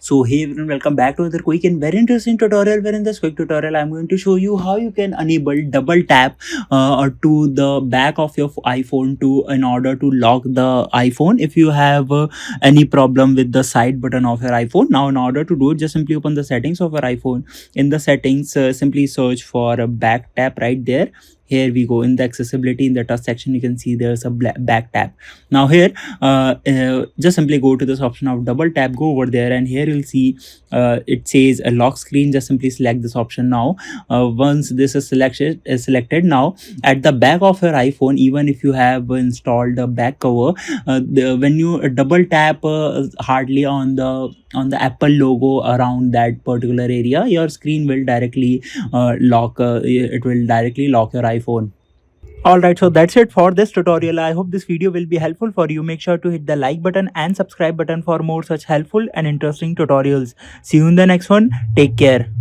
So hey everyone, welcome back to another quick and very interesting tutorial, where in this quick tutorial I'm going to show you how you can enable double tap to the back of your iPhone to in order to lock the iPhone if you have any problem with the side button of your iPhone. Now in order to do it, just simply open the settings of your iPhone. In the settings, simply search for a back tap right there. Here we go. In the accessibility, in the touch section, you can see there's a back tap. Now here, just simply go to this option of double tap, go over there, and here you'll see it says a lock screen. Just simply select this option. Now once this is selected, now at the back of your iPhone, even if you have installed a back cover, when you double tap hardly on the Apple logo around that particular area, your screen will directly lock it will directly lock your iPhone. Alright, so that's it for this tutorial. I hope this video will be helpful for you. Make sure to hit the like button and subscribe button for more such helpful and interesting tutorials. See you in the next one. Take care.